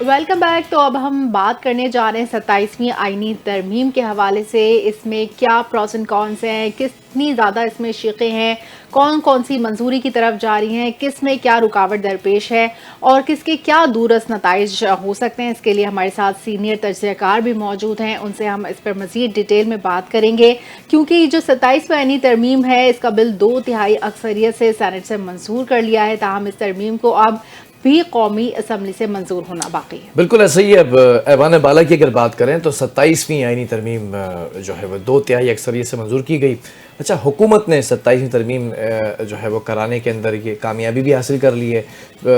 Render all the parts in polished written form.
Welcome back. तो अब हम बात करने जा रहे हैं 27वीं आईनी तरमीम के हवाले से। इसमें क्या प्रोस एंड कॉन्स हैं, कितनी ज़्यादा इसमें शिक़ें हैं, कौन कौन सी मंजूरी की तरफ जा रही हैं, किस में क्या रुकावट दरपेश है और किसके क्या दूरस नताइज हो सकते हैं। इसके लिए हमारे साथ सीनियर तजज़ियाकार भी मौजूद हैं, उनसे हम इस पर मज़ीद डिटेल में बात करेंगे। क्योंकि जो 27वीं आईनी तरमीम है, इसका बिल 2/3 अक्सरियत से सेनेट से मंजूर कर लिया है, ताहम इस तरमीम को अब भी कौमी असम्बली से मंजूर होना बाकी है। बिल्कुल ऐसा ही है। अब ऐवान बाला की अगर बात करें तो 27वीं आईनी तरमीम जो है वो 2/3 अक्सरियत से मंजूर की गई। अच्छा, हुकूमत ने 27वीं तरमीम जो है वो कराने के अंदर ये कामयाबी भी हासिल कर ली है।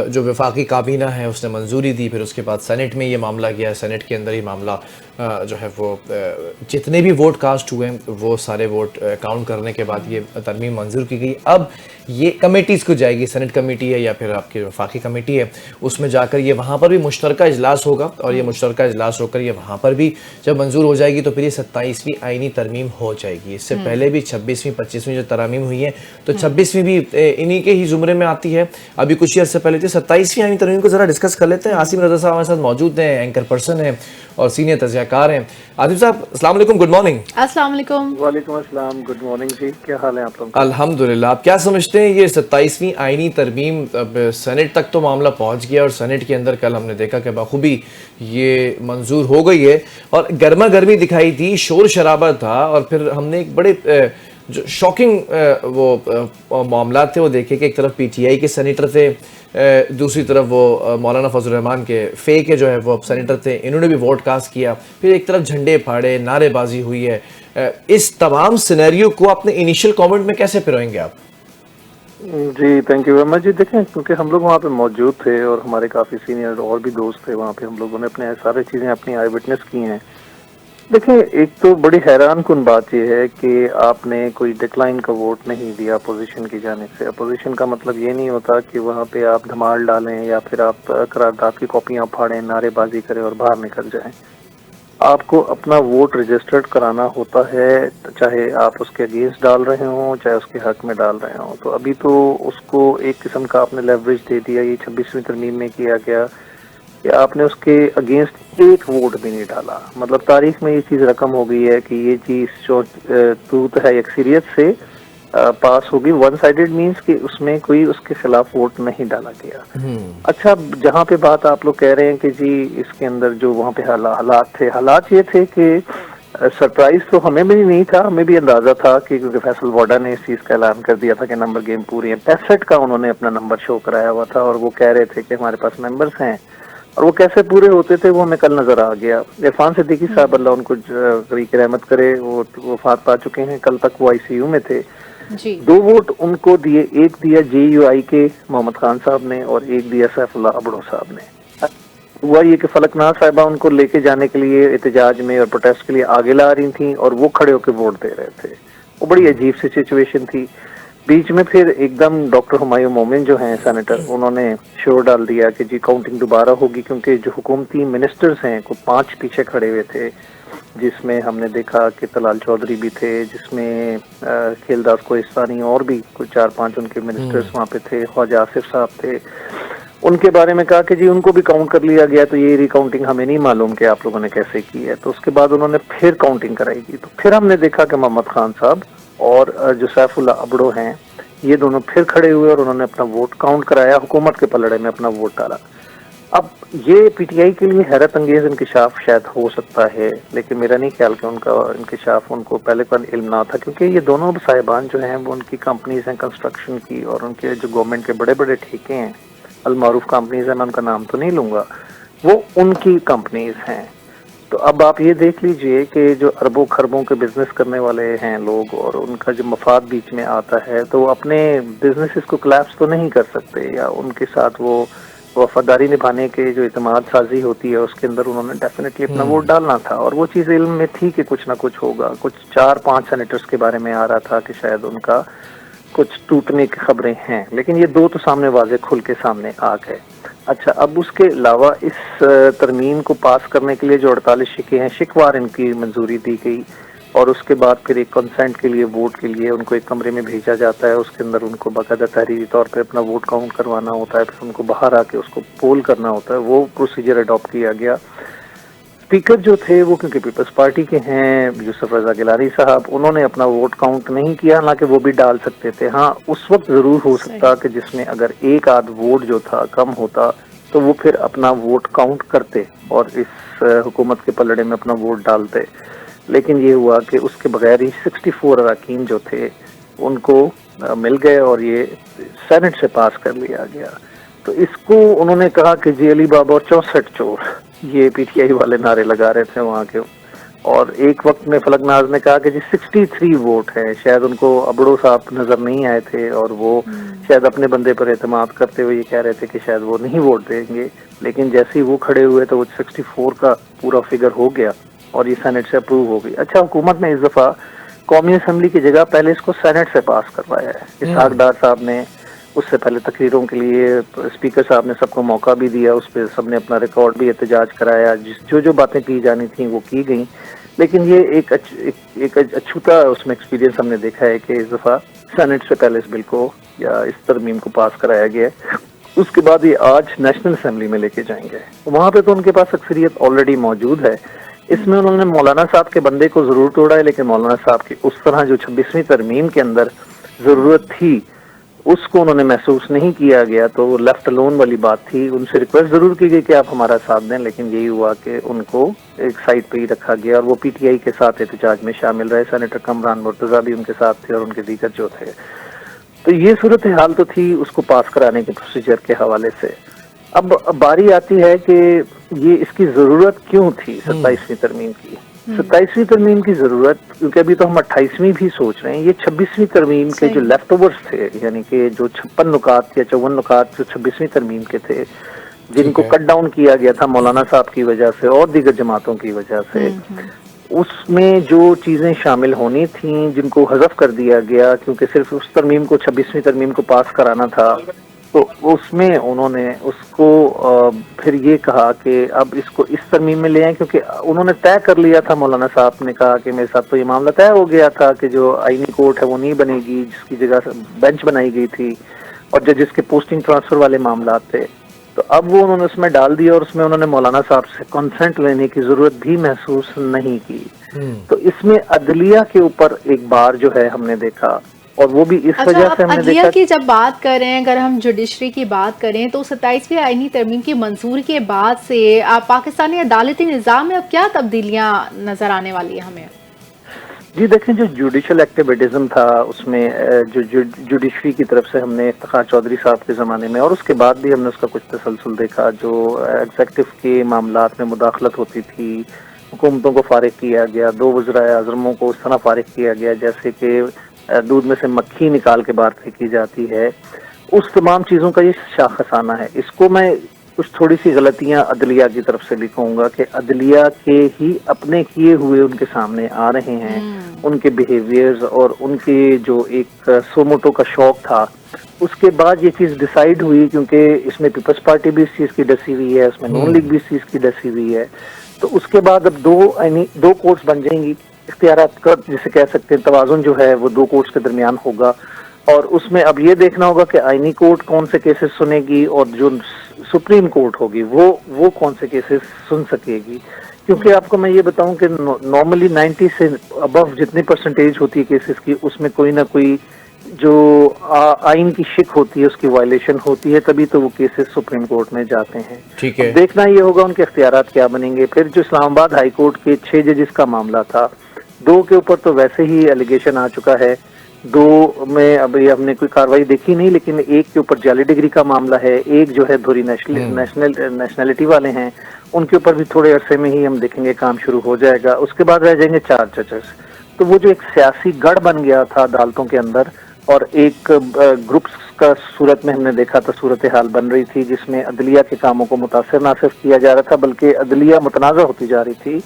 जो वफाकी काबीना है उसने मंजूरी दी, फिर उसके बाद सेनेट में ये मामला गया, सेनेट के अंदर ये मामला जो है वो जितने भी वोट कास्ट हुए वो सारे वोट काउंट करने के बाद ये तरमीम मंजूर की गई। अब ये कमेटीज़ को जाएगी, सेनेट कमेटी है या फिर आपकी वफाकी कमेटी है, उसमें जाकर ये वहाँ पर भी मुश्तरका इजलास होगा और ये मुश्तरका इजलास होकर ये वहाँ पर भी जब मंजूर हो जाएगी तो फिर ये 27वीं आईनी तरमीम हो जाएगी। इससे पहले भी 26वीं 25वीं जो तरामीम हुई हैं तो 26वीं भी इन्हीं के ही ज़ुमरे में आती है। अभी कुछ अर्से पहले थी 27वीं आईनी तरमीम को ज़रा डिस्कस कर लेते हैं। आसिम रज़ा साहब हमारे साथ मौजूद हैं, एंकर पर्सन हैं और सीनियर तजज़ियाकार हैं। आसिम साहब अस्सलाम वालेकुम, गुड मॉर्निंग। अस्सलाम वालेकुम। वालेकुम अस्सलाम, गुड मॉर्निंग जी, क्या हाल है आप लोगों का? अल्हम्दुलिल्लाह। आप क्या समझते हैं ये 27वीं आईनी तरमीम अब सेनेट तक तो मामला पहुंच गया और सेनेट के अंदर कल हमने देखा कि बखूबी ये मंजूर हो गई है और गर्मा गर्मी दिखाई दी, शोर शराबा था और फिर हमने एक बड़े जो शॉकिंग वो मामला थे वो देखे कि एक तरफ पीटीआई के सेनेटर थे, दूसरी तरफ वो मौलाना फजल रहमान के फे के जो है वो सेनेटर थे, इन्होंने भी वोट कास्ट किया, फिर एक तरफ झंडे फाड़े, नारेबाजी हुई है। इस तमाम सिनेरियो को अपने इनिशियल कमेंट में कैसे पिरोएंगे आप? जी थैंक यू वेरी मच जी। देखें, क्योंकि हम लोग वहाँ पे मौजूद थे और हमारे काफ़ी सीनियर और भी दोस्त थे वहाँ पे, हम लोगों ने अपने सारी चीज़ें अपनी आई विटनेस की हैं। देखें, एक तो बड़ी हैरान कुन बात यह है कि आपने कोई डिक्लाइन का वोट नहीं दिया अपोजिशन की जानिब से। अपोजिशन का मतलब ये नहीं होता कि वहाँ पे आप धमाल डालें या फिर आप करारदाद की कॉपियाँ फाड़ें, नारेबाजी करें और बाहर निकल जाएं। आपको अपना वोट रजिस्टर्ड कराना होता है, चाहे आप उसके अगेंस्ट डाल रहे हों चाहे उसके हक में डाल रहे हों। तो अभी तो उसको एक किस्म का आपने लेवरेज दे दिया, ये 26वीं तरमीम में किया गया कि आपने उसके अगेंस्ट एक वोट भी नहीं डाला। मतलब तारीख में ये चीज़ रकम हो गई है कि ये चीज़ 2/3 अक्सरियत से पास होगी। वन साइडेड मीन्स कि उसमें कोई उसके खिलाफ वोट नहीं डाला गया। अच्छा, जहाँ पे बात आप लोग कह रहे हैं कि जी इसके अंदर जो वहाँ पे हालात थे, हालात ये थे कि सरप्राइज तो हमें भी नहीं था, हमें भी अंदाजा था कि क्योंकि फैसल वाडा ने इस चीज़ का ऐलान कर दिया था कि नंबर गेम पूरी है। 65 का उन्होंने अपना नंबर शो कराया हुआ था और वो कह रहे थे कि हमारे पास मेंबर्स हैं, और वो कैसे पूरे होते थे वो हमें कल नजर आ गया। इरफान सिद्दीकी साहब, अल्लाह उनको ग़रीक़ रहमत करे, वो वफात पा चुके हैं। कल तक वो आईसीयू में थे जी। 2 वोट उनको दिए, एक दिया JUI के मोहम्मद खान साहब ने और एक दिया सैफुल्लाह अबड़ो साहब ने। हुआ ये कि फलकनाज साहिबा उनको लेके जाने के लिए एहतजाज में और प्रोटेस्ट के लिए आगे ला रही थी और वो खड़े होकर वोट दे रहे थे। वो बड़ी अजीब सी सिचुएशन थी। बीच में फिर एकदम डॉक्टर हुमायूं मोमिन जो हैं सेनेटर, उन्होंने शोर डाल दिया कि जी काउंटिंग दोबारा होगी, क्योंकि जो हुकूमती मिनिस्टर्स हैं को 5 पीछे खड़े हुए थे, जिसमें हमने देखा कि तलाल चौधरी भी थे, जिसमें खेलदास कोहिस्तानी और भी कुछ 4-5 उनके मिनिस्टर्स वहाँ पे थे, ख्वाजा आसिफ साहब थे। उनके बारे में कहा कि जी उनको भी काउंट कर लिया गया, तो ये रिकाउंटिंग हमें नहीं मालूम कि आप लोगों ने कैसे की है। तो उसके बाद उन्होंने फिर काउंटिंग कराई थी। तो फिर हमने देखा कि मोहम्मद खान साहब और जो सैफुल्लाह अबड़ो हैं, ये दोनों फिर खड़े हुए और उन्होंने अपना वोट काउंट कराया, हुकूमत के पलड़े में अपना वोट डाला। अब ये पीटीआई के लिए हैरत अंगेज इंकशाफ शायद हो सकता है, लेकिन मेरा नहीं ख्याल कि उनका इंकशाफ उनको पहले पर इल्म ना था, क्योंकि ये दोनों साहिबान जो हैं वो उनकी कंपनीज हैं कंस्ट्रक्शन की, और उनके जो गवर्नमेंट के बड़े बड़े ठेके हैं, अलमारूफ कंपनीज हैं, मैं उनका नाम तो नहीं लूँगा, वो उनकी कंपनीज हैं। तो अब आप ये देख लीजिए कि जो अरबों खरबों के बिजनेस करने वाले हैं लोग और उनका जो मफाद बीच में आता है, तो अपने बिजनेसेस को कोलैप्स तो नहीं कर सकते, या उनके साथ वो वफादारी निभाने के जो इत्मीनाद साजी होती है उसके अंदर उन्होंने डेफिनेटली अपना वोट डालना था। और वो चीज़ इल्म में थी कि कुछ ना कुछ होगा। कुछ 4-5 सेनेटर्स के बारे में आ रहा था कि शायद उनका कुछ टूटने की खबरें हैं, लेकिन ये 2 तो सामने वाजे खुल के सामने आ गए। अच्छा, अब उसके अलावा इस तरमीम को पास करने के लिए जो 48 शिकें हैं, शिकवार इनकी मंजूरी दी गई اور اس کے بعد پھر ایک کنسنٹ کے لیے ووٹ کے لیے ان کو ایک کمرے میں بھیجا جاتا ہے، اس کے اندر ان کو باقاعدہ تحریری طور پہ اپنا ووٹ کاؤنٹ کروانا ہوتا ہے، پھر ان کو باہر آ کے اس کو پول کرنا ہوتا ہے. وہ پروسیجر اڈاپٹ کیا گیا. اسپیکر جو تھے وہ کیونکہ پیپلز پارٹی کے ہیں، یوسف رضا گیلانی صاحب، انہوں نے اپنا ووٹ کاؤنٹ نہیں کیا، حالانکہ وہ بھی ڈال سکتے تھے. ہاں اس وقت ضرور ہو سکتا کہ جس میں اگر ایک آدھ ووٹ جو تھا کم ہوتا تو وہ پھر اپنا ووٹ کاؤنٹ کرتے اور اس حکومت کے پلڑے میں اپنا ووٹ ڈالتے. لیکن یہ ہوا کہ اس کے بغیر ہی 64 اراکین جو تھے ان کو مل گئے اور یہ سینٹ سے پاس کر لیا گیا. تو اس کو انہوں نے کہا کہ جی علی بابا اور 64 چور، یہ پی ٹی آئی والے نعرے لگا رہے تھے وہاں کے. اور ایک وقت میں فلک ناز نے کہا کہ جی 63 ووٹ ہیں. شاید ان کو ابڑو صاحب نظر نہیں آئے تھے اور وہ شاید اپنے بندے پر اعتماد کرتے ہوئے یہ کہہ رہے تھے کہ شاید وہ نہیں ووٹ دیں گے. لیکن جیسے ہی وہ کھڑے ہوئے تو وہ 64 کا پورا فگر ہو گیا اور یہ سینٹ سے اپروو ہو گئی. اچھا، حکومت نے اس دفعہ قومی اسمبلی کی جگہ پہلے اس کو سینٹ سے پاس کروایا ہے. اسحاق ڈار صاحب نے اس سے پہلے تقریروں کے لیے اسپیکر صاحب نے سب کو موقع بھی دیا، اس پہ سب نے اپنا ریکارڈ بھی احتجاج کرایا، جو باتیں کی جانی تھیں وہ کی گئیں. لیکن یہ ایک اچھوتا اس میں ایکسپیرینس ہم نے دیکھا ہے کہ اس دفعہ سینٹ سے پہلے اس بل کو یا اس ترمیم کو پاس کرایا گیا ہے. اس کے بعد یہ آج نیشنل اسمبلی میں لے کے جائیں گے. وہاں پہ تو ان کے پاس اکثریت آلریڈی موجود ہے. اس میں انہوں نے مولانا صاحب کے بندے کو ضرور توڑا ہے، لیکن مولانا صاحب کی اس طرح جو 26ویں ترمیم کے اندر ضرورت تھی اس کو انہوں نے محسوس نہیں کیا گیا. تو وہ لیفٹ الون والی بات تھی. ان سے ریکویسٹ ضرور کی گئی کہ آپ ہمارا ساتھ دیں، لیکن یہی ہوا کہ ان کو ایک سائڈ پہ ہی رکھا گیا اور وہ پی ٹی آئی کے ساتھ احتجاج میں شامل رہے. سینیٹر کمران مرتضیٰ بھی ان کے ساتھ تھے اور ان کے دیگر جو تھے. تو یہ صورتحال تو تھی اس کو پاس کرانے کے پروسیجر کے حوالے سے. اب باری آتی ہے کہ یہ اس کی ضرورت کیوں تھی 27ویں ترمیم کی. 27ویں ترمیم کی ضرورت کیونکہ ابھی تو ہم 28ویں بھی سوچ رہے ہیں. یہ 26ویں ترمیم کے جو لیفٹ اوورس تھے، یعنی کہ جو 56 نکات یا 54 نکات جو 26ویں ترمیم کے تھے جن کو کٹ ڈاؤن کیا گیا تھا مولانا صاحب کی وجہ سے اور دیگر جماعتوں کی وجہ سے، اس میں جو چیزیں شامل ہونی تھیں جن کو حذف کر دیا گیا کیونکہ صرف اس ترمیم کو 26ویں ترمیم کو پاس کرانا تھا، تو اس میں انہوں نے اس کو پھر یہ کہا کہ اب اس کو اس ترمیم میں لے آئیں، کیونکہ انہوں نے طے کر لیا تھا. مولانا صاحب نے کہا کہ میرے ساتھ تو یہ معاملہ طے ہو گیا تھا کہ جو آئینی کورٹ ہے وہ نہیں بنے گی، جس کی جگہ بینچ بنائی گئی تھی اور ججز کے پوسٹنگ ٹرانسفر والے معاملات تھے. تو اب وہ انہوں نے اس میں ڈال دیا اور اس میں انہوں نے مولانا صاحب سے کنسنٹ لینے کی ضرورت بھی محسوس نہیں کی. تو اس میں عدلیہ کے اوپر ایک بار جو ہے ہم نے دیکھا، اور وہ بھی اس وجہ سے ہم نے عدلیہ دیکھا کی جب بات کریں، اگر ہم جوڈیشری کی بات کریں تو 27ویں آئینی ترمیم کی منظوری کے بعد سے پاکستانی عدالتی نظام میں اب کیا تبدیلیاں نظر آنے والی ہیں ہمیں؟ جی دیکھیں، جو جوڈیشل ایکٹیویٹزم تھا اس میں جو جوڈیشری کی طرف سے ہم نے افتخار چودھری صاحب کے زمانے میں اور اس کے بعد بھی ہم نے اس کا کچھ تسلسل دیکھا، جو ایگزیکٹو کے معاملات میں مداخلت ہوتی تھی، حکومتوں کو فارغ کیا گیا، 2 وزرائے اعظموں کو اس طرح فارغ کیا گیا جیسے کہ دودھ میں سے مکھی نکال کے باہر پھینکی جاتی ہے. اس تمام چیزوں کا یہ شاخسانہ ہے. اس کو میں کچھ تھوڑی سی غلطیاں عدلیہ کی طرف سے بھی کہوں گا کہ عدلیہ کے ہی اپنے کیے ہوئے ان کے سامنے آ رہے ہیں، ان کے بیہیویئرز اور ان کے جو ایک سوموٹو کا شوق تھا. اس کے بعد یہ چیز ڈیسائیڈ ہوئی، کیونکہ اس میں پیپلز پارٹی بھی اس چیز کی ڈسی ہوئی ہے، اس میں نون لیگ بھی اس چیز کی ڈسی ہوئی ہے. تو اس کے بعد اب دو کورٹس بن جائیں گی. اختیارات کا جسے کہہ سکتے ہیں توازن جو ہے وہ 2 کورٹس کے درمیان ہوگا، اور اس میں اب یہ دیکھنا ہوگا کہ آئینی کورٹ کون سے کیسز سنے گی اور جو سپریم کورٹ ہوگی وہ کون سے کیسز سن سکے گی. کیونکہ آپ کو میں یہ بتاؤں کہ نارملی 90 سے ابو جتنی پرسنٹیج ہوتی ہے کیسز کی، اس میں کوئی نہ کوئی جو آئین کی شک ہوتی ہے اس کی وائلیشن ہوتی ہے، تبھی تو وہ کیسز سپریم کورٹ میں جاتے ہیں. ٹھیک ہے، دیکھنا یہ ہوگا ان کے اختیارات کیا بنیں گے. پھر جو اسلام آباد ہائی کورٹ کے 6 ججز کا معاملہ تھا، 2 کے اوپر تو ویسے ہی ایلیگیشن آ چکا ہے، 2 میں ابھی ہم نے کوئی کاروائی دیکھی نہیں، لیکن ایک کے اوپر جعلی ڈگری کا معاملہ ہے، ایک جو ہے دھوری نیشنلٹی والے ہیں، ان کے اوپر بھی تھوڑے عرصے میں ہی ہم دیکھیں گے کام شروع ہو جائے گا. اس کے بعد رہ جائیں گے 4 ججز. تو وہ جو ایک سیاسی گڑھ بن گیا تھا عدالتوں کے اندر اور ایک گروپس کا صورت میں ہم نے دیکھا تھا صورتحال بن رہی تھی جس میں عدلیہ کے کاموں کو متاثر نہ صرف کیا جا رہا تھا بلکہ عدلیہ متنازع ہوتی جا رہی تھی.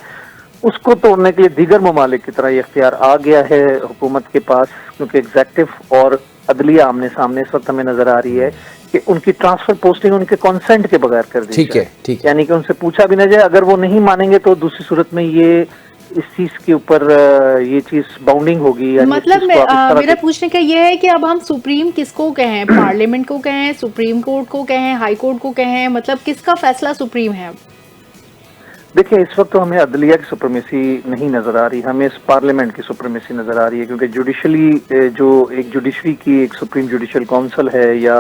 اس کو توڑنے کے لیے دیگر ممالک کی طرح یہ اختیار آ گیا ہے حکومت کے پاس، کیونکہ ایگزیکٹو اور عدلیہ آمنے سامنے اس وقت ہمیں نظر آ رہی ہے کہ ان کی ٹرانسفر پوسٹنگ ان کے کنسنٹ کے بغیر کر دی جائے. ٹھیک ہے، یعنی کہ ان سے پوچھا بھی نہ جائے. اگر وہ نہیں مانیں گے تو دوسری صورت میں یہ इस चीज के ऊपर ये चीज बाउंडिंग होगी, यानी मतलब मेरा पूछने का ये है कि अब हम सुप्रीम किसको कहें, पार्लियामेंट को कहें, सुप्रीम कोर्ट को कहें, हाई कोर्ट को कहें, मतलब किसका फैसला सुप्रीम है? देखिए, इस वक्त तो हमें अदलिया की सुप्रीमेसी नहीं नजर आ रही, हमें इस पार्लियामेंट की सुप्रीमेसी नजर आ रही है, क्योंकि जुडिशली जो एक जुडिशरी की एक सुप्रीम जुडिशल काउंसिल है, या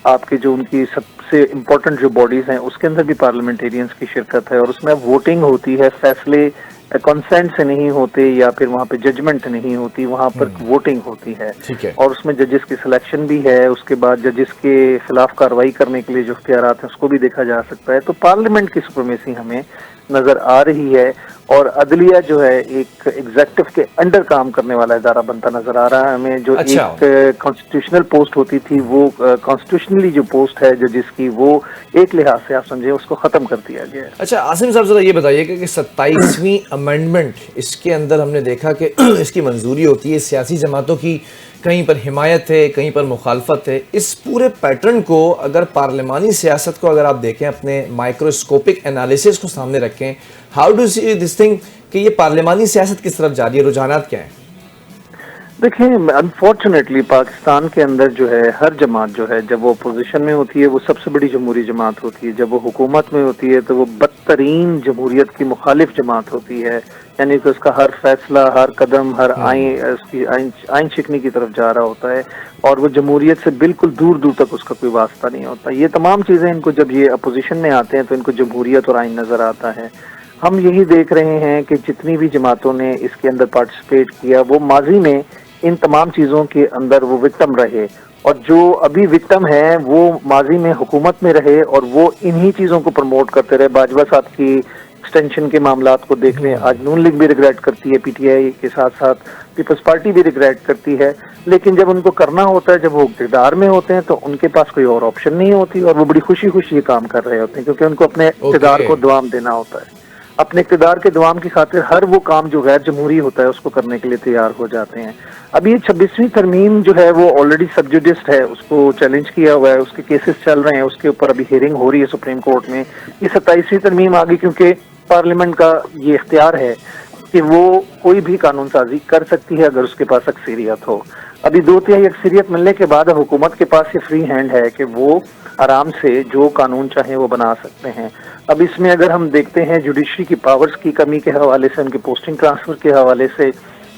आपके जो उनकी सबसे इम्पोर्टेंट जो बॉडीज हैं उसके अंदर भी पार्लियामेंटेरियंस की शिरकत है, और उसमें वोटिंग होती है, फैसले कंसेंट से नहीं होते या फिर वहाँ पे जजमेंट नहीं होती, वहाँ पर वोटिंग होती है, और उसमें जजेस की सिलेक्शन भी है, उसके बाद जजेस के खिलाफ कार्रवाई करने के लिए जो इख्तियारात हैं उसको भी देखा जा सकता है। तो पार्लियामेंट की सुप्रीमेसी हमें नजर आ रही है, और अदलिया जो है एक एग्जेक्टिव के अंडर काम करने वाला इदारा बनता नजर आ रहा है हमें। जो एक कॉन्स्टिट्यूशनल पोस्ट होती थी, वो कॉन्स्टिट्यूशनली जो पोस्ट है जजेस की, वो एक लिहाज से आप समझे उसको खत्म कर दिया गया है। अच्छा आसिम साहब, जरा ये बताइए कि 27वीं अमेंडमेंट, इसके अंदर हमने देखा कि इसकी मंजूरी होती है, सियासी जमातों की कहीं पर हिमायत है, कहीं पर मुखालफत है। इस पूरे पैटर्न को अगर पार्लिमानी सियासत को अगर आप देखें, अपने माइक्रोस्कोपिक एनालिसिस को सामने रखें, how do see this thing कि ये पार्लिमानी सियासत किस तरफ जा रही है, रुझानात क्या हैं? देखिए, अनफॉर्चुनेटली पाकिस्तान के अंदर जो है हर जमात जो है, जब वो अपोजिशन में होती है वो सबसे बड़ी जमहूरी जमात होती है, जब वो हुकूमत में होती है तो वो बदतरीन जमहूरियत की मुखालिफ जमात होती है, यानी कि उसका हर फैसला, हर कदम, हर उसकी आइन शिकनी की तरफ जा रहा होता है, और वो जमहूरियत से बिल्कुल दूर दूर तक उसका कोई वास्ता नहीं होता। ये तमाम चीज़ें इनको जब ये अपोजिशन में आते हैं तो इनको जमहूरियत और आइन नज़र आता है। हम यही देख रहे हैं कि जितनी भी जमातों ने इसके अंदर पार्टिसिपेट किया, वो माजी में इन तमाम चीज़ों के अंदर वो विक्टिम रहे, और जो अभी विक्टिम है वो माजी में हुकूमत में रहे और वो इन्हीं चीज़ों को प्रमोट करते रहे। बाजवा साहब की एक्सटेंशन के मामलात को देख लें, आज नून लीग भी रिग्रेट करती है, पीटीआई के साथ साथ पीपल्स पार्टी भी रिग्रेट करती है, लेकिन जब उनको करना होता है, जब वो इक़्तिदार में होते हैं तो उनके पास कोई और ऑप्शन नहीं होती, और वो बड़ी खुशी खुशी ये काम कर रहे होते हैं, क्योंकि उनको अपने इक़्तिदार को दुआम देना होता है। अपने इक़्तिदार के दुआम की खातिर हर वो काम जो गैर जमहूरी होता है उसको करने के लिए तैयार हो जाते हैं। अभी 26वीं तरमीम जो है वो ऑलरेडी सब्जुडिस्ड है, उसको चैलेंज किया हुआ है, उसके केसेस चल रहे हैं, उसके ऊपर अभी हियरिंग हो रही है सुप्रीम कोर्ट में। ये 27वीं तरमीम आ गई क्योंकि पार्लियामेंट का ये इख्तियार है कि वो कोई भी कानून साजी कर सकती है अगर उसके पास अक्सरियत हो। अभी 2/3 अक्सरियत मिलने के बाद हुकूमत के पास ये फ्री हैंड है कि वो आराम से जो कानून चाहे वो बना सकते हैं। अब इसमें अगर हम देखते हैं जुडिशरी की पावर्स की कमी के हवाले से, उनके पोस्टिंग ट्रांसफर के हवाले से,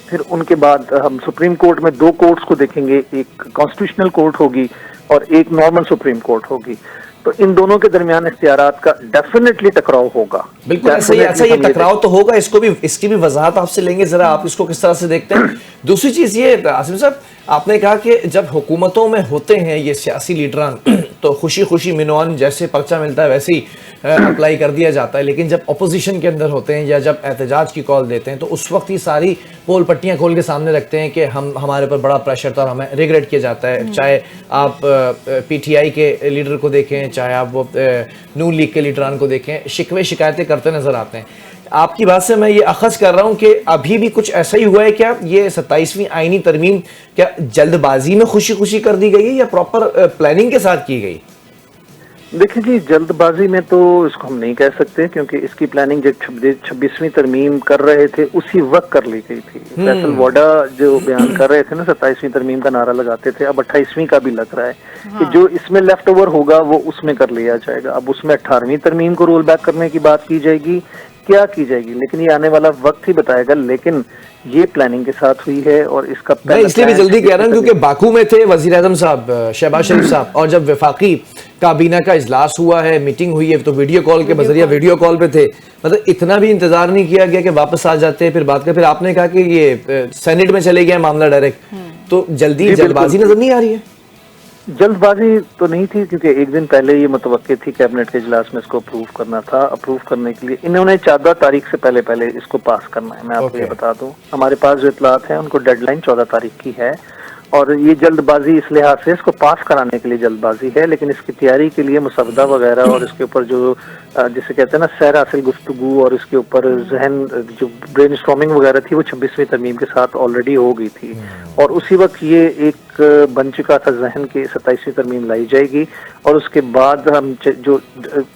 फिर उनके बाद हम सुप्रीम कोर्ट में 2 कोर्ट्स को देखेंगे, एक कॉन्स्टिट्यूशनल कोर्ट होगी और एक नॉर्मल सुप्रीम कोर्ट होगी, तो इन दोनों के दरमियान इख्तियारात का डेफिनेटली टकराव होगा। बिल्कुल ऐसा ये टकराव तो होगा, इसकी भी वजाहत आपसे लेंगे, जरा आप इसको किस तरह से देखते हैं। दूसरी चीज ये आसिम साहब, आपने कहा कि जब हुकूमतों में होते हैं ये सियासी लीडरान तो खुशी खुशी मिनवान जैसे पर्चा मिलता है वैसे ही अप्लाई कर दिया जाता है, लेकिन जब अपोजिशन के अंदर होते हैं या जब एहतजाज की कॉल देते हैं तो उस वक्त ही सारी पोल पट्टियां खोल के सामने रखते हैं कि हमारे ऊपर बड़ा प्रेशर था और हमें रिग्रेट किया जाता है। चाहे आप पीटीआई के लीडर को देखें, चाहे आप वो नून लीग के लीडरान को देखें, शिकवे शिकायतें करते नजर आते हैं। आपकी बात से मैं ये अखज़ कर रहा हूँ कि अभी भी कुछ ऐसा ही हुआ है क्या? ये 27वीं आईनी तरमीम क्या जल्दबाजी में खुशी खुशी कर दी गई है या प्रॉपर प्लानिंग के साथ की गई? देखिए जी, जल्दबाजी में तो इसको हम नहीं कह सकते, क्योंकि इसकी प्लानिंग जब 26वीं तरमीम कर रहे थे उसी वक्त कर ली गई थी। फैसल वाडा जो बयान कर रहे थे ना, 27वीं तरमीम का नारा लगाते थे, अब 28वीं का भी लग रहा है कि जो इसमें लेफ्ट ओवर होगा वो उसमें कर लिया जाएगा। अब उसमें 18वीं तरमीम को रोल बैक करने की बात की जाएगी, क्या की जाएगी, लेकिन ये आने वाला वक्त ही बताएगा। लेकिन ये प्लानिंग के साथ हुई है और इसका मैं इसलिए भी जल्दी कह रहा हूँ क्योंकि बाकू में थे वजीर आज़म साहब शहबाज शरीफ साहब, और जब वफाकी काबीना का इजलास हुआ है, मीटिंग हुई है, तो वीडियो कॉल के बजरिया वीडियो कॉल पे थे। मतलब इतना भी इंतजार नहीं किया गया कि वापस आ जाते फिर बात कर। फिर आपने कहा कि ये सेनेट में चले गया मामला डायरेक्ट, तो जल्दबाजी नजर नहीं आ रही है? जल्दबाजी तो नहीं थी, क्योंकि एक दिन पहले ये मुतवक्के थी कैबिनेट के इजलास में इसको अप्रूव करना था। अप्रूव करने के लिए इन्होंने 14 तारीख से पहले इसको पास करना है। मैं आपको ये बता दूं, हमारे पास जो इतलात हैं उनको डेडलाइन 14 तारीख की है, और ये जल्दबाजी इस लिहाज से इसको पास कराने के लिए जल्दबाजी है, लेकिन इसकी तैयारी के लिए मुसवदा वगैरह और इसके ऊपर जो जिसे कहते हैं ना सैर हासिल गुफ्तगू, और इसके ऊपर जहन जो ब्रेन स्टॉर्मिंग वगैरह थी वो 26वीं तरमीम के साथ ऑलरेडी हो गई थी। और उसी वक्त ये एक ایک بن چکا تھا ذہن کی 27ویں ترمیم لائی جائے گی اور اس کے بعد ہم جو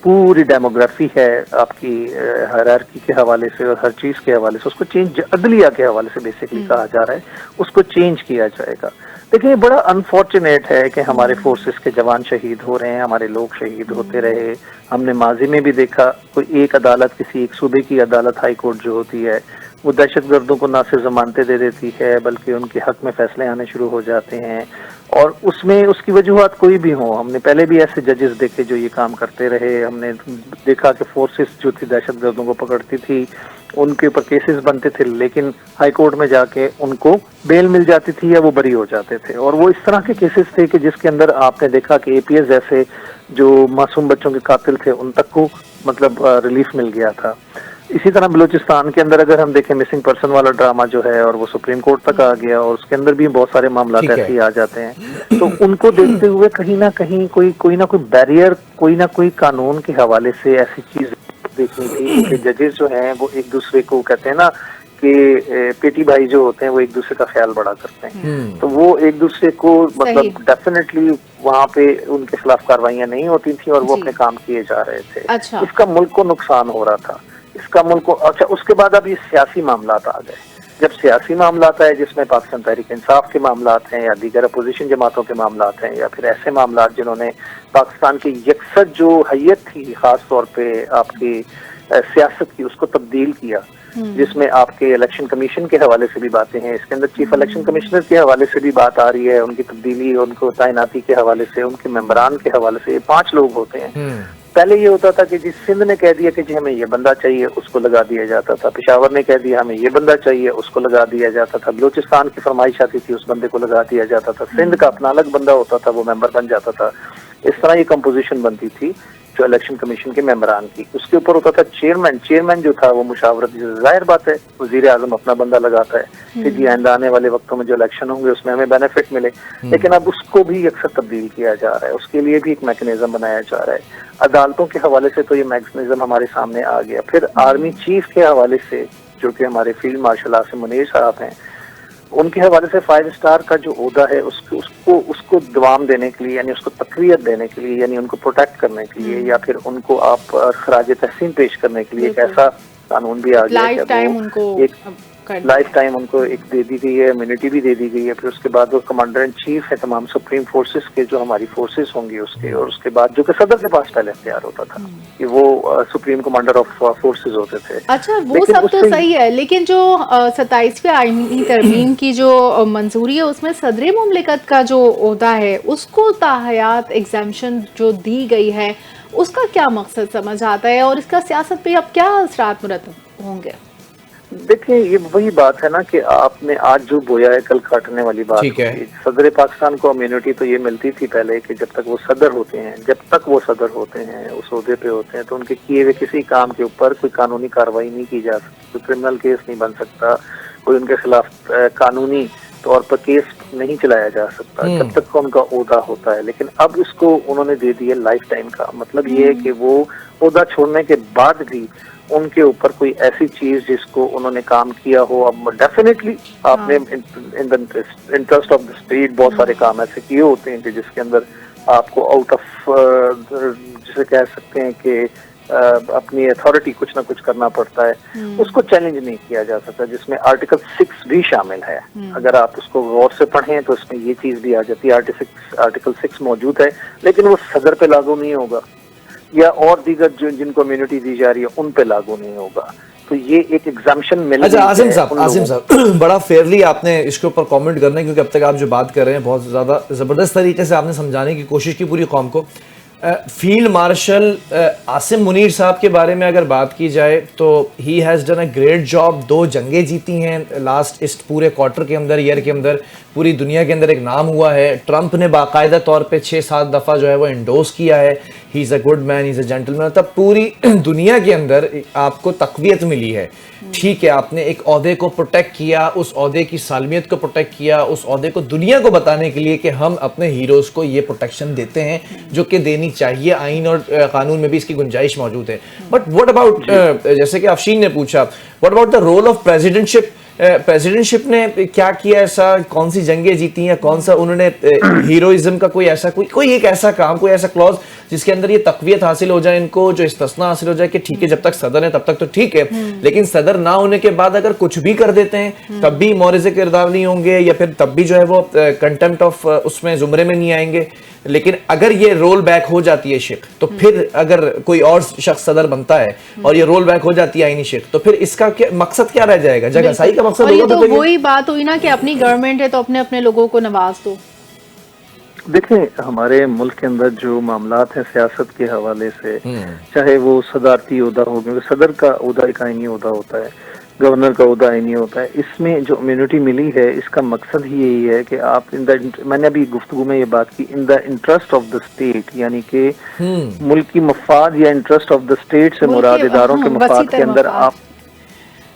پوری ڈیموگرافی ہے آپ کی ہائرارکی کے حوالے سے اور ہر چیز کے حوالے سے اس کو چینج عدلیہ کے حوالے سے بیسکلی کہا جا رہا ہے اس کو چینج کیا جائے گا. دیکھیں یہ بڑا انفارچونیٹ ہے کہ ہمارے فورسز کے جوان شہید ہو رہے ہیں, ہمارے لوگ شہید ہوتے رہے. ہم نے ماضی میں بھی دیکھا کوئی ایک عدالت کسی ایک صوبے کی عدالت ہائی کورٹ جو ہوتی ہے وہ دہشت گردوں کو نہ صرف ضمانتیں دے دیتی ہے بلکہ ان کے حق میں فیصلے آنے شروع ہو جاتے ہیں, اور اس میں اس کی وجوہات کوئی بھی ہوں. ہم نے پہلے بھی ایسے ججز دیکھے جو یہ کام کرتے رہے. ہم نے دیکھا کہ فورسز جو تھی دہشت گردوں کو پکڑتی تھی ان کے اوپر کیسز بنتے تھے لیکن ہائی کورٹ میں جا کے ان کو بیل مل جاتی تھی یا وہ بری ہو جاتے تھے, اور وہ اس طرح کے کیسز تھے کہ جس کے اندر آپ نے دیکھا کہ اے پی ایس جیسے جو معصوم بچوں کے قاتل تھے ان تک کو مطلب ریلیف مل گیا تھا. اسی طرح بلوچستان کے اندر اگر ہم دیکھیں مسنگ پرسن والا ڈرامہ جو ہے اور وہ سپریم کورٹ تک آ گیا اور اس کے اندر بھی بہت سارے معاملات ایسے ہی آ جاتے ہیں, تو ان کو دیکھتے ہوئے کہیں نہ کہیں کوئی نہ کوئی بیریئر کوئی نہ کوئی قانون کے حوالے سے ایسی چیز دیکھنی تھی کہ ججز جو ہیں وہ ایک دوسرے کو کہتے ہیں نا کہ پیٹی بھائی جو ہوتے ہیں وہ ایک دوسرے کا خیال بڑا کرتے ہیں, تو وہ ایک دوسرے کو مطلب ڈیفینیٹلی وہاں پہ ان کے خلاف کاروائیاں نہیں ہوتی تھیں اور وہ اپنے کام کیے جا رہے تھے. اس کا ملک کو نقصان ہو رہا تھا, اس کا ملک کو. اچھا اس کے بعد اب یہ سیاسی معاملات آ گئے. جب سیاسی معاملات آئے جس میں پاکستان تحریک انصاف کے معاملات ہیں یا دیگر اپوزیشن جماعتوں کے معاملات ہیں یا پھر ایسے معاملات جنہوں نے پاکستان کی یکسر جو حیت تھی خاص طور پہ آپ کی سیاست کی اس کو تبدیل کیا, جس میں آپ کے الیکشن کمیشن کے حوالے سے بھی باتیں ہیں, اس کے اندر چیف الیکشن کمشنر کے حوالے سے بھی بات آ رہی ہے, ان کی تبدیلی ان کو تعیناتی کے حوالے سے, ان کے ممبران کے حوالے سے. یہ 5 لوگ ہوتے ہیں. پہلے یہ ہوتا تھا کہ جس سندھ نے کہہ دیا کہ جی ہمیں یہ بندہ چاہیے اس کو لگا دیا جاتا تھا, پشاور نے کہہ دیا ہمیں یہ بندہ چاہیے اس کو لگا دیا جاتا تھا, بلوچستان کی فرمائش آتی تھی اس بندے کو لگا دیا جاتا تھا, سندھ کا اپنا الگ بندہ ہوتا تھا وہ ممبر بن جاتا تھا. اس طرح یہ کمپوزیشن بنتی تھی جو الیکشن کمیشن کے ممبران کی. اس کے اوپر ہوتا تھا چیئرمین جو تھا وہ مشاورت. ظاہر بات ہے وزیر اعظم اپنا بندہ لگاتا ہے کہ جی آئندہ آنے والے وقتوں میں جو الیکشن ہوں گے اس میں ہمیں بینیفٹ ملے, لیکن اب اس کو بھی اکثر تبدیل کیا جا رہا ہے, اس کے لیے بھی ایک میکنزم بنایا جا رہا ہے. عدالتوں کے حوالے سے تو یہ میکنزم ہمارے سامنے آ گیا. پھر آرمی چیف کے حوالے سے جو کہ ہمارے فیلڈ مارشل عاصم منیر صاحب ہیں, ان کے حوالے سے 5 اسٹار کا جو عہدہ ہے اس کو دوام دینے کے لیے یعنی اس کو تقویت دینے کے لیے یعنی ان کو پروٹیکٹ کرنے کے لیے یا پھر ان کو آپ خراج تحسین پیش کرنے کے لیے ایک ایسا قانون بھی آ گیا لائف ٹائم ان کو ایک دے دی گئی ہے, امیونٹی بھی دے دی گئی ہے. پھر اس کے بعد وہ کمانڈر ان چیف ہے تمام سپریم فورسز کے جو ہماری فورسز ہوں گی اس کے, اور اس کے بعد جو کہ صدر کے پاس پہلے اختیار ہوتا تھا کہ وہ سپریم کمانڈر آف فورسز ہوتے تھے. اچھا وہ سب تو صحیح ہے, لیکن جو 27ویں آئینی ترمیم کی جو منظوری ہے اس میں صدر مملکت کا جو عہدہ ہے اس کو تاحیات ایگزامشن جو دی گئی ہے اس کا کیا مقصد سمجھ آتا ہے اور اس کا سیاست پہ اب کیا اثرات مرتب ہوں گے؟ دیکھیں یہ وہی بات ہے نا کہ آپ نے آج جو بویا ہے کل کاٹنے والی بات. صدر پاکستان کو امیونٹی تو یہ ملتی تھی پہلے کہ جب تک وہ صدر ہوتے ہیں اس عہدے پہ ہوتے ہیں تو ان کے کیے ہوئے کسی کام کے اوپر کوئی قانونی کارروائی نہیں کی جا سکتی, کوئی کرمنل کیس نہیں بن سکتا, کوئی ان کے خلاف قانونی طور پر کیس نہیں چلایا جا سکتا جب تک ان کا عہدہ ہوتا ہے. لیکن اب اس کو انہوں نے دے دیا لائف ٹائم کا. مطلب یہ ہے کہ وہ عہدہ چھوڑنے کے بعد بھی ان کے اوپر کوئی ایسی چیز جس کو انہوں نے کام کیا ہو, اب ڈیفینیٹلی آپ نے انٹرسٹ آف دا اسٹیٹ بہت سارے کام ایسے کیے ہوتے ہیں کہ جس کے اندر آپ کو آؤٹ آف جسے کہہ سکتے ہیں کہ اپنی اتھارٹی کچھ نہ کچھ کرنا پڑتا ہے, اس کو چیلنج نہیں کیا جا سکتا, جس میں آرٹیکل 6 بھی شامل ہے. اگر آپ اس کو غور سے پڑھیں تو اس میں یہ چیز بھی آ جاتی ہے. آرٹیکل 6 موجود ہے لیکن وہ صدر پہ لاگو نہیں ہوگا یا اور دیگر جن کو امیونٹی دی جا رہی ہے ان پہ لاگو نہیں ہوگا. تو یہ ایک ایگزامشن مل گئی ہے. عاصم صاحب بڑا فیئرلی آپ نے اس کے اوپر کامنٹ کرنا ہے کیونکہ اب تک آپ جو بات کر رہے ہیں بہت زیادہ زبردست طریقے سے آپ نے سمجھانے کی کوشش کی پوری قوم کو. فیلڈ مارشل عاصم منیر صاحب کے بارے میں اگر بات کی جائے تو he has done a great job. 2 جنگیں جیتی ہیں لاسٹ اس پورے کوارٹر کے اندر, ایئر کے اندر, پوری دنیا کے اندر ایک نام ہوا ہے. ٹرمپ نے باقاعدہ طور پہ 6-7 دفعہ جو ہے وہ انڈوز کیا ہے. He is a good man, he is a gentleman. تب پوری دنیا کے اندر آپ کو تقویت ملی ہے. ٹھیک ہے آپ نے ایک عہدے کو پروٹیکٹ کیا, اس عہدے کی سالمیت کو پروٹیکٹ کیا, اس عہدے کو دنیا کو بتانے کے لیے کہ ہم اپنے ہیروز کو یہ پروٹیکشن دیتے ہیں جو کہ دینی چاہیے. آئین اور قانون میں بھی اس کی گنجائش موجود ہے. بٹ واٹ اباؤٹ جیسے کہ افشین نے پوچھا, what about the role of presidentship presidentship ने क्या किया ऐसा, कौन सी जंगें जीती हैं, कौन सा उन्होंने हीरोइज्म का कोई ऐसा कोई एक ऐसा काम, कोई ऐसा क्लॉज जिसके अंदर ये तकवीयत हासिल हो जाए इनको, जो इस्तिस्ना हासिल हो जाए कि ठीक है जब तक सदर है तब तक तो ठीक है, लेकिन सदर ना होने के बाद अगर कुछ भी कर देते हैं तब भी मोरिज़ किरदार नहीं होंगे, या फिर तब भी जो है वो कंटेम्प्ट ऑफ उसमें जुमरे में नहीं आएंगे। लेकिन अगर ये रोल बैक हो जाती है शिक, तो फिर अगर कोई और शख्स सदर बनता है और ये रोल बैक हो जाती है आईनी शिक, तो फिर इसका मकसद क्या रह जाएगा? जगह सही का मकसद होगा। तो वही बात हुई ना कि अपनी गवर्नमेंट है तो अपने अपने लोगों को नवाज दो। देखें, हमारे मुल्क के अंदर जो मामलात हैं सियासत के हवाले से, चाहे वो सदारती ओहदा हो, क्योंकि सदर का ओहदा एक आईनी ओहदा होता है, गवर्नर का ओहदा आईनी होता है, इसमें जो इम्यूनिटी मिली है इसका मकसद ही यही है कि आप मैंने अभी गुफ्तगू में ये बात की, in the interest of the state, यानी कि मुल्क की मफाद या इंटरेस्ट ऑफ द स्टेट से मुराद इदारों के मफाद के अंदर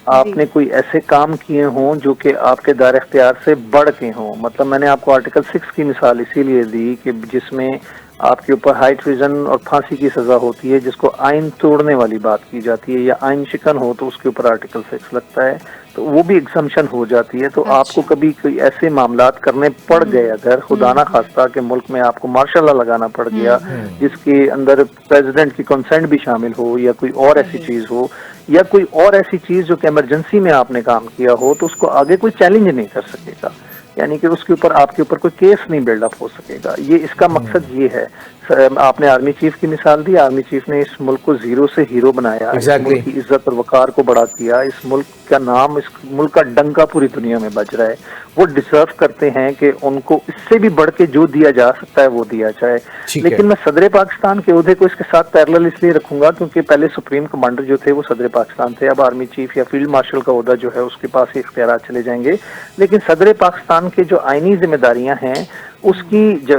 आपने कोई ऐसे काम किए हों जो कि आपके दायरे इख्तियार से बढ़ के हों। मतलब मैंने आपको आर्टिकल 6 की मिसाल इसीलिए दी कि जिसमें आपके ऊपर हाई ट्रीजन और फांसी की सजा होती है, जिसको आइन तोड़ने वाली बात की जाती है, या आइन शिकन हो तो उसके ऊपर आर्टिकल 6 लगता है, तो वो भी एग्जम्पशन हो जाती है। तो आपको कभी कोई ऐसे मामलात करने पड़ गए, अगर खुदा ना खास्ता के मुल्क में आपको मार्शल लॉ लगाना पड़ गया जिसके अंदर प्रेसिडेंट की कंसेंट भी शामिल हो, या कोई और ऐसी चीज हो, या कोई और ऐसी चीज जो कि इमरजेंसी में आपने काम किया हो, तो उसको आगे कोई चैलेंज नहीं कर सकेगा, यानी कि उसके ऊपर आपके ऊपर कोई केस नहीं बिल्डअप हो सकेगा। ये इसका मकसद ये है। आपने आर्मी चीफ की मिसाल दी, आर्मी चीफ ने इस मुल्क को जीरो से हीरो बनाया, इस मुल्क की इज्जत और वकार को बढ़ा किया, इस मुल्क का नाम, इस मुल्क का डंका पूरी दुनिया में बज रहा है। वो डिजर्व करते हैं कि उनको इससे भी बढ़ के जो दिया जा सकता है वो दिया जाए। लेकिन मैं सदर पाकिस्तान के ओहदे को इसके साथ पैरेलल इसलिए रखूंगा क्योंकि पहले सुप्रीम कमांडर जो थे वो सदर पाकिस्तान थे, अब आर्मी चीफ या फील्ड मार्शल का ओहदा जो है उसके पास ही इख्तियार चले जाएंगे। लेकिन सदर पाकिस्तान के जो आईनी जिम्मेदारियां हैं उसकी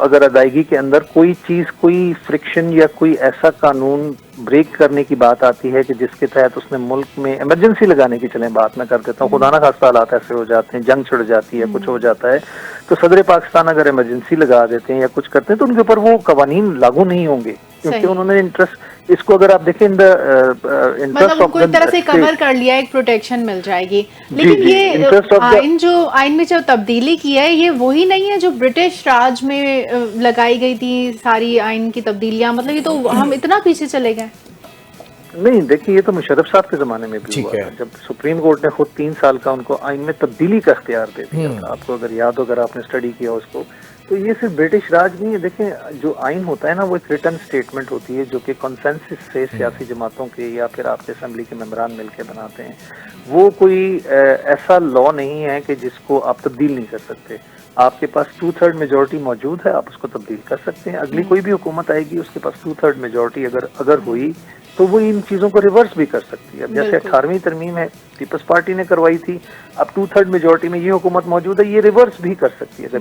अगर अदायगी के अंदर कोई चीज, कोई फ्रिक्शन या कोई ऐसा कानून ब्रेक करने की बात आती है कि जिसके तहत उसने मुल्क में इमरजेंसी लगाने की, चलें बात मैं कर देता हूँ, खुदा ना खास्ता हालात ऐसे हो जाते हैं, जंग छिड़ जाती है, कुछ हो जाता है, तो सदर पाकिस्तान अगर इमरजेंसी लगा देते हैं या कुछ करते हैं तो उनके ऊपर वो कवानीन लागू नहीं होंगे, क्योंकि उन्होंने इंटरेस्ट, इसको अगर आप देखें इन द इंटरेस्ट ऑफ, कोई तरह से कवर कर लिया, एक प्रोटेक्शन मिल जाएगी। लेकिन ये आइन जो आइन में जो तब्दीली की है ये वही नहीं है जो ब्रिटिश राज में लगाई गई थी सारी आइन की तब्दीलियां, मतलब ये तो हम इतना पीछे चले गए। नहीं, देखिए ये तो मुशर्रफ साहब के जमाने में भी हुआ था, जब सुप्रीम कोर्ट ने खुद 3 साल का उनको आइन में तब्दीली का इख्तियार दे दिया था। आपको अगर याद हो, अगर आपने स्टडी किया उसको, तो ये सिर्फ ब्रिटिश राज नहीं है। देखें, जो आइन होता है ना वो एक रिटन स्टेटमेंट होती है जो कि कंसेंसस से सियासी जमातों के या फिर आपके असेंबली के मेंबरान मिलकर बनाते हैं। वो कोई ऐसा लॉ नहीं है कि जिसको आप तब्दील नहीं कर सकते। आपके पास 2/3 मेजोरिटी मौजूद है, आप उसको तब्दील कर सकते हैं। अगली कोई भी हुकूमत आएगी उसके पास 2/3 मेजोरिटी अगर हुई तो वो इन चीजों को रिवर्स भी कर सकती है। जैसे 18वीं तरमीम है, पीपल्स पार्टी ने करवाई थी, अब 2/3 मेजोरिटी में ये हुकूमत मौजूद है, ये रिवर्स भी कर सकती है अगर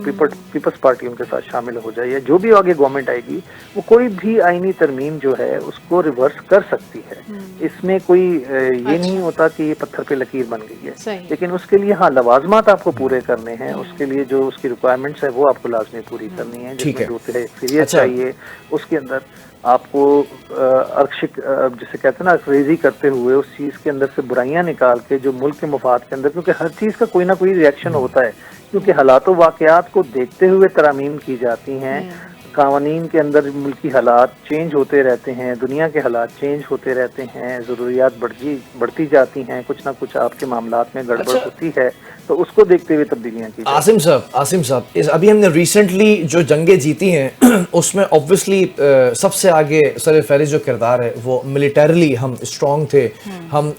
पीपल्स पार्टी उनके साथ शामिल हो जाए, या जो भी आगे गवर्नमेंट आएगी वो कोई भी आईनी तरमीम जो है उसको रिवर्स कर सकती है। इसमें कोई ये नहीं होता कि ये पत्थर पे लकीर बन गई है। लेकिन उसके लिए हाँ लवाजमात आपको पूरे करने हैं, उसके लिए जो उसकी रिक्वायरमेंट्स है वो आपको लाजमी पूरी करनी है, जिसमें 2 सीरियस चाहिए। उसके अंदर आपको अर्शिक जिसे कहते हैं ना, अक्रेजी करते हुए उस चीज के अंदर से बुराइयां निकाल के जो मुल्क के मफाद के अंदर, क्योंकि हर चीज का कोई ना कोई रिएक्शन होता है, क्योंकि हालात व वाकयात को देखते हुए तरामीम की जाती हैं। कानून के अंदर मुल्की हालात चेंज होते रहते हैं, दुनिया के हालात चेंज होते रहते हैं, ज़रूरियात बढ़ती जाती हैं, कुछ ना कुछ आपके मामलात में गड़बड़ होती है, तो उसको देखते हुए तब्दीलियां की। आसिम साहब अभी हमने रिसेंटली जो जंगें जीती हैं उसमें ऑब्वियसली सबसे आगे सर फहरिस्त जो किरदार है वो मिलिटरीली हम स्ट्रॉन्ग थे, हम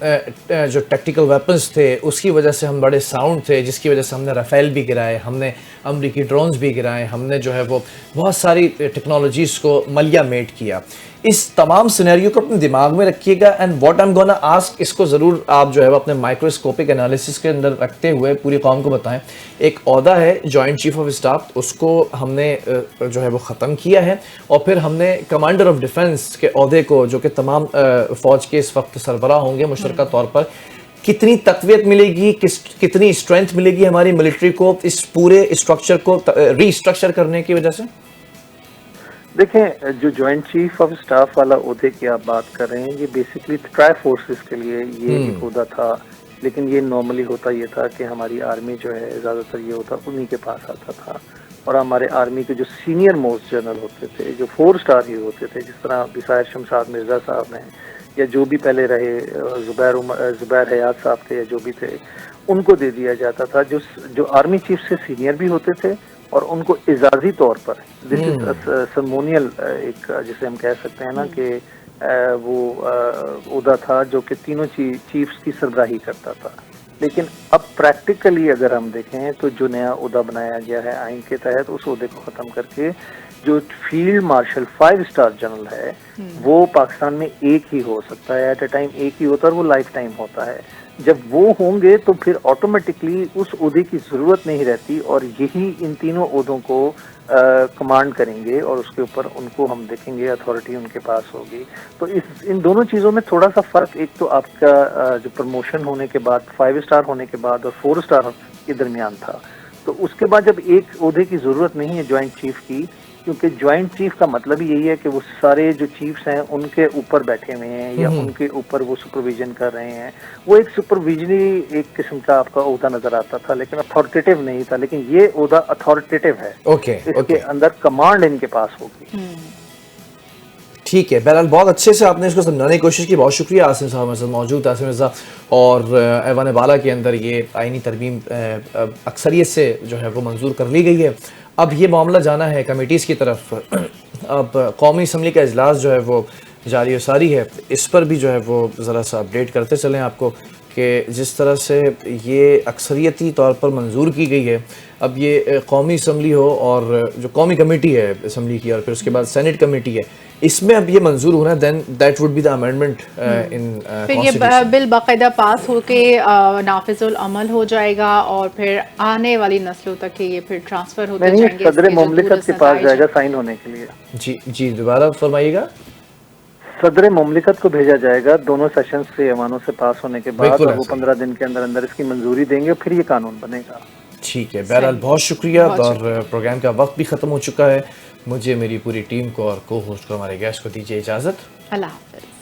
जो टैक्टिकल वेपन्स थे उसकी वजह से हम बड़े साउंड थे, जिसकी वजह से हमने राफेल भी गिराए, हमने अमरीकी ड्रोन्स भी गिराए, हमने जो है वो बहुत सारी टेक्नोलॉजीज़ को मलिया मेट किया। इस तमाम सिनेरियो को अपने दिमाग में रखिएगा and what I am gonna ask, इसको ज़रूर आप जो है वो अपने माइक्रोस्कोपिक एनालिसिस के अंदर रखते हुए पूरी कौम को बताएं। एक ओहदा है जॉइंट चीफ ऑफ स्टाफ, उसको हमने जो है वो ख़त्म किया है, और फिर हमने कमांडर ऑफ डिफेंस के ओहदे को, जो कि तमाम फ़ौज के इस वक्त सरबराह होंगे मुशतरका तौर पर, कितनी तक़वियत मिलेगी, कितनी स्ट्रेंथ मिलेगी हमारी मिलिट्री को इस पूरे स्ट्रक्चर को रीस्ट्रक्चर करने की वजह से? देखें, जो जॉइंट चीफ ऑफ स्टाफ वाला ओहदे की आप बात कर रहे हैं, ये बेसिकली ट्राई फोर्सेस के लिए ये एक ओहदा था لیکن یہ نارملی ہوتا یہ تھا کہ ہماری آرمی جو ہے زیادہ تر یہ ہوتا انہی کے پاس آتا تھا، اور ہمارے آرمی کے جو سینئر موسٹ جنرل ہوتے تھے، جو 4 اسٹار ہی ہوتے تھے، جس طرح بصائر شمشاد مرزا صاحب ہیں یا جو بھی پہلے رہے، زبیر حیات صاحب تھے یا جو بھی تھے، ان کو دے دیا جاتا تھا، جو آرمی چیف سے سینئر بھی ہوتے تھے، اور ان کو اعزازی طور پر دس از سرمونیل، ایک جسے ہم کہہ سکتے ہیں نا کہ وہ عہدہ تھا جو کہ تینوں چیفز کی سربراہی کرتا تھا. لیکن اب پریکٹیکلی اگر ہم دیکھیں تو جو نیا عہدہ بنایا گیا ہے آئین کے تحت، اس عہدے کو ختم کر کے جو فیلڈ مارشل 5 اسٹار جنرل ہے وہ پاکستان میں ایک ہی ہو سکتا ہے، ایٹ اے ٹائم ایک ہی ہوتا ہے، اور وہ لائف ٹائم ہوتا ہے. جب وہ ہوں گے تو پھر آٹومیٹکلی اس عہدے کی ضرورت نہیں رہتی، اور یہی ان تینوں عہدوں کو کمانڈ کریں گے، اور اس کے اوپر ان کو ہم دیکھیں گے اتھارٹی ان کے پاس ہوگی. تو ان دونوں چیزوں میں تھوڑا سا فرق، ایک تو آپ کا جو پروموشن ہونے کے بعد 5 اسٹار ہونے کے بعد اور 4 اسٹار کے درمیان تھا. تو اس کے بعد جب ایک عہدے کی ضرورت نہیں ہے جوائنٹ چیف کی، کیونکہ جوائنٹ چیف کا مطلب ہی یہی ہے کہ وہ سارے جو چیفز ہیں ان کے اوپر بیٹھے ہوئے ہیں یا ان کے اوپر وہ سپرویژن کر رہے ہیں. وہ ایک سپرویژنی ایک قسم کا آپ کا عہدہ نظر آتا تھا، لیکن اتھارٹیٹیو نہیں تھا. لیکن یہ عہدہ اتھارٹیٹیو ہے، اس کے اندر کمانڈ ان کے پاس ہوگی. ٹھیک ہے، بہرحال بہت اچھے سے آپ نے اس کو سمجھانے کی کوشش کی. بہت شکریہ عاصم صاحب ہمارے ساتھ موجود. عاصم مرزا، اور ایوان بالا کے اندر یہ آئینی ترمیم اکثریت سے جو ہے وہ منظور کر لی گئی ہے. اب یہ معاملہ جانا ہے کمیٹیز کی طرف. اب قومی اسمبلی کا اجلاس جو ہے وہ جاری و ساری ہے، اس پر بھی جو ہے وہ ذرا سا اپڈیٹ کرتے چلیں آپ کو کہ جس طرح سے یہ اکثریتی طور پر منظور کی گئی ہے. اب یہ قومی اسمبلی ہو اور جو قومی کمیٹی ہے اسمبلی کی، اور پھر اس کے بعد سینٹ کمیٹی ہے، اس میں اب یہ منظور ہونا ہے، then that would be the amendment ان پھر یہ بل باقاعدہ پاس ہو کے نافذ العمل ہو جائے گا، اور پھر آنے والی نسلوں تک یہ پھر ٹرانسفر ہوتے جائیں گے. صدر مملکت کے پاس جائے گا سائن ہونے کے لیے. جی دوبارہ فرمائیے گا. صدر مملکت کو بھیجا جائے گا دونوں سیشنز سے ایوانوں سے پاس ہونے کے بعد، اور وہ 15 دن کے اندر اندر اس کی منظوری دیں گے، پھر یہ قانون بنے گا. ٹھیک ہے، بہرحال بہت شکریہ. اور پروگرام کا وقت بھی ختم ہو چکا ہے. مجھے، میری پوری ٹیم کو اور کو ہوسٹ کو، ہمارے گیسٹ کو دیجیے اجازت. اللہ حافظ.